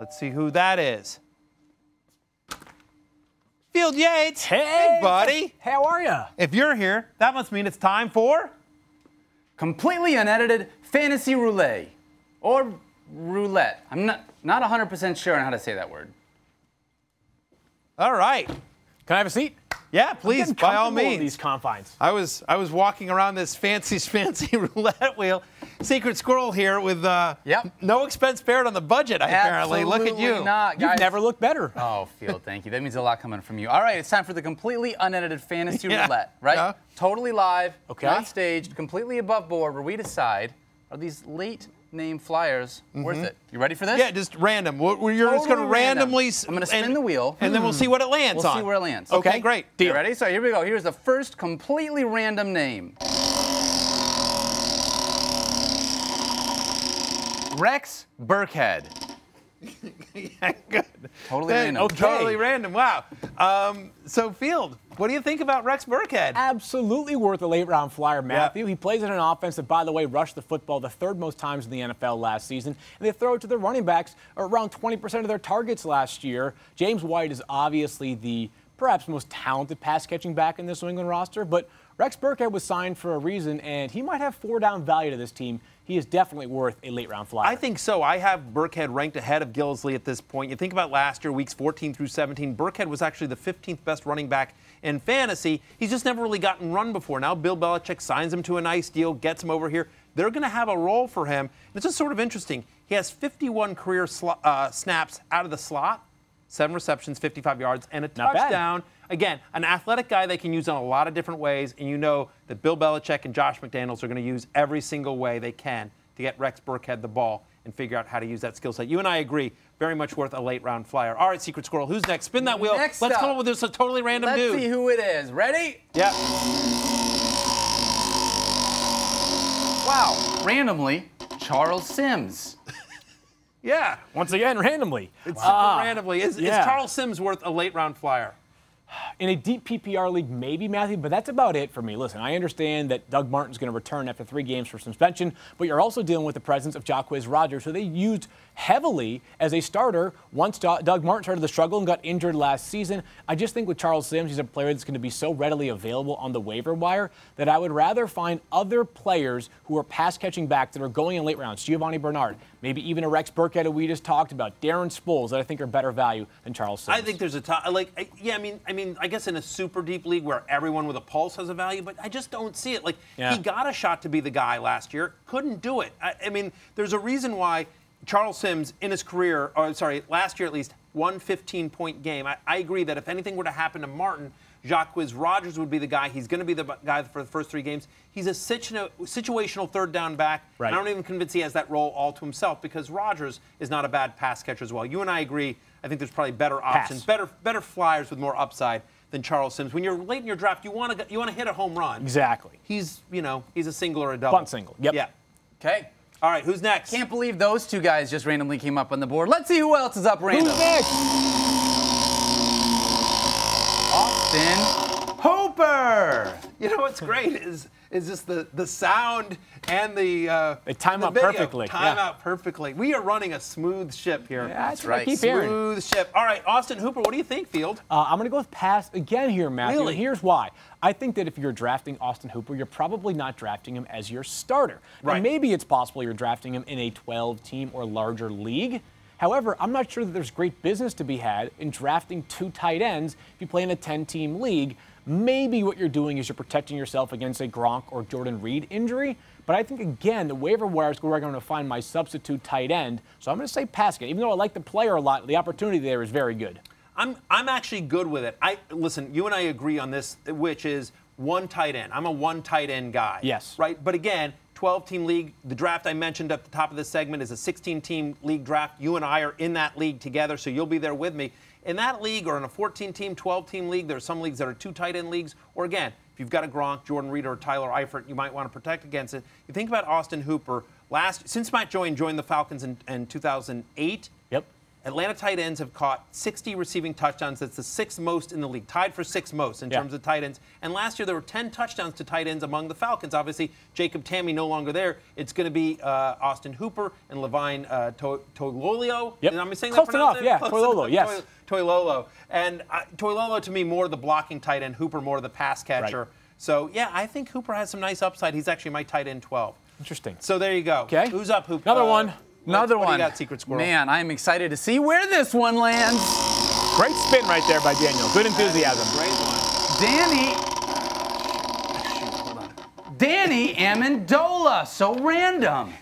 Let's see who that is. Field Yates. Hey, buddy. How are you? If you're here, that must mean it's time for completely unedited Fantasy Roulette. Or roulette. I'm not 100% sure on how to say that word. All right. Can I have a seat? Yeah, please, by all means. These confines. I was walking around this fancy roulette wheel. Secret squirrel here with no expense spared on the budget, apparently. Look at you. Not, guys. You've never looked better. Oh, Field, thank you. That means a lot coming from you. All right, it's time for the completely unedited Fantasy Roulette, right? Yeah. Totally live, okay. not staged, completely above board, where we decide, are these late name flyers worth it? You ready for this? Yeah, just random. You're just going to randomly. I'm going to spin the wheel. And then we'll see what it lands on. We'll see where it lands. Okay, great. Deal. You ready? So here we go. Here's the first completely random name. Rex Burkhead. Yeah, good. Totally random. Okay. Totally random. Wow. So, Field, what do you think about Rex Burkhead? Absolutely worth a late-round flyer, Matthew. He plays in an offense that, by the way, rushed the football the third most times in the NFL last season, and they throw it to their running backs around 20% of their targets last year. James White is obviously the perhaps most talented pass-catching back in this New England roster, but Rex Burkhead was signed for a reason, and he might have four-down value to this team. He is definitely worth a late-round flyer. I think so. I have Burkhead ranked ahead of Gillislee at this point. You think about last year, weeks 14 through 17, Burkhead was actually the 15th best running back in fantasy. He's just never really gotten run before. Now Bill Belichick signs him to a nice deal, gets him over here. They're going to have a role for him. It's just sort of interesting. He has 51 career snaps out of the slot, 7 receptions, 55 yards, and a touchdown. Again, an athletic guy they can use in a lot of different ways, and you know that Bill Belichick and Josh McDaniels are going to use every single way they can to get Rex Burkhead the ball and figure out how to use that skill set. You and I agree, very much worth a late-round flyer. All right, Secret Squirrel, who's next? Spin that wheel. Let's come up with this a totally random dude. Let's see who it is. Ready? Yeah. Wow. Randomly, Charles Sims. Yeah. Once again, randomly. It's randomly. Is Charles Sims worth a late-round flyer? In a deep PPR league, maybe, Matthew, but that's about it for me. Listen, I understand that Doug Martin's going to return after 3 games for suspension, but you're also dealing with the presence of Jacquizz Rodgers, who they used heavily as a starter once Doug Martin started to struggle and got injured last season. I just think with Charles Sims, he's a player that's going to be so readily available on the waiver wire that I would rather find other players who are pass-catching back that are going in late rounds. Giovanni Bernard, maybe even a Rex Burkhead who we just talked about, Darren Sproles that I think are better value than Charles Sims. I think there's a I guess in a super deep league where everyone with a pulse has a value, but I just don't see it. He got a shot to be the guy last year, couldn't do it. I mean, there's a reason why Charles Sims in his career, last year at least, won 15-point game. I agree that if anything were to happen to Martin, Jacquizz Rodgers would be the guy. He's going to be the guy for the first 3 games. He's a situational third down back. Right. And I don't even convince he has that role all to himself because Rodgers is not a bad pass catcher as well. You and I agree. I think there's probably better options, better flyers with more upside than Charles Sims. When you're late in your draft, you want to hit a home run. Exactly. He's a single or a double. Bunt single. Yep. Yeah. Okay. All right, who's next? Can't believe those 2 guys just randomly came up on the board. Let's see who else is up random. Who's next? Austin Hooper. You know what's great is just the sound and the they time out video. perfectly. Time out perfectly. We are running a smooth ship here. Yeah, that's right. I keep hearing. Smooth ship. All right, Austin Hooper, what do you think, Field? I'm going to go with pass again here, Matthew. Really? Here's why. I think that if you're drafting Austin Hooper, you're probably not drafting him as your starter. Right. Now, maybe it's possible you're drafting him in a 12-team or larger league. However, I'm not sure that there's great business to be had in drafting 2 tight ends if you play in a 10-team league. Maybe what you're doing is you're protecting yourself against a Gronk or Jordan Reed injury. But I think, again, the waiver wire is where I'm going to find my substitute tight end. So I'm going to say Pascal. Even though I like the player a lot, the opportunity there is very good. I'm actually good with it. Listen, you and I agree on this, which is 1 tight end. I'm a 1 tight end guy. Yes. Right? But again, 12-team league. The draft I mentioned at the top of this segment is a 16-team league draft. You and I are in that league together, so you'll be there with me. In that league or in a 14-team, 12-team league, there are some leagues that are 2 tight end leagues. Or again, if you've got a Gronk, Jordan Reed, or Tyler Eifert, you might want to protect against it. You think about Austin Hooper. Since Matt Joyner joined the Falcons in 2008, Yep. Atlanta tight ends have caught 60 receiving touchdowns. That's the 6th most in the league, tied for 6th most in terms of tight ends. And last year there were 10 touchdowns to tight ends among the Falcons. Obviously, Jacob Tamme no longer there. It's going to be Austin Hooper and Levine Toilolo. Yep. Am I saying Close that enough, pronounced? yeah. Close Toilolo, enough. yes. Toilolo. And Toilolo, to me, more of the blocking tight end. Hooper, more of the pass catcher. Right. So, yeah, I think Hooper has some nice upside. He's actually my tight end 12. Interesting. So there you go. Okay. Who's up, Hooper? Another one. Another what one. do you got, Secret Squirrel? Man, I'm excited to see where this one lands. Great spin right there by Daniel. Good enthusiasm. Great one. Danny Amendola. So random.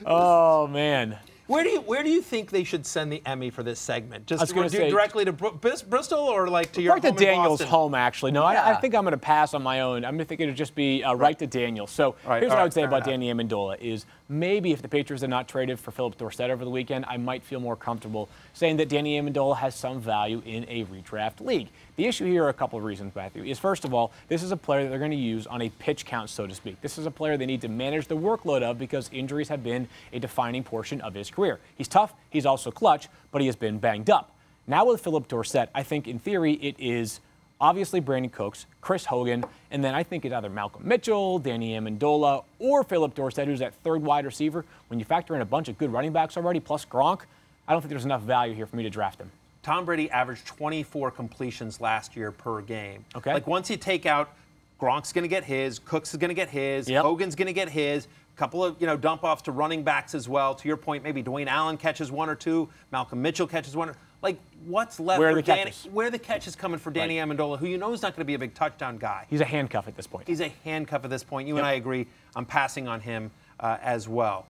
Oh, man. Where do you think they should send the Emmy for this segment? Just I was gonna say, directly to Bristol or like to your right to home in Daniel's Boston? home, actually. No, Yeah. I think I'm going to pass on my own. I'm thinking it'll just be right to Daniel. So here's what I would say about Danny Amendola is maybe if the Patriots are not traded for Philip Dorsett over the weekend, I might feel more comfortable saying that Danny Amendola has some value in a redraft league. The issue here are a couple of reasons, Matthew, is first of all, this is a player that they're going to use on a pitch count, so to speak. This is a player they need to manage the workload of because injuries have been a defining portion of his career. He's tough, he's also clutch, but he has been banged up. Now with Philip Dorsett, I think in theory it is obviously Brandon Cooks, Chris Hogan, and then I think it's either Malcolm Mitchell, Danny Amendola, or Philip Dorsett, who's that third wide receiver. When you factor in a bunch of good running backs already, plus Gronk, I don't think there's enough value here for me to draft him. Tom Brady averaged 24 completions last year per game. Okay. Like once you take out, Gronk's going to get his, Cooks is going to get his, Hogan's going to get his. A couple of dump offs to running backs as well. To your point, maybe Dwayne Allen catches one or two, Malcolm Mitchell catches one. Like what's left Where are for the Danny? catches? Where are the catches coming for Danny Amendola, who you know is not going to be a big touchdown guy? He's a handcuff at this point. He's a handcuff at this point. You and I agree. I'm passing on him as well.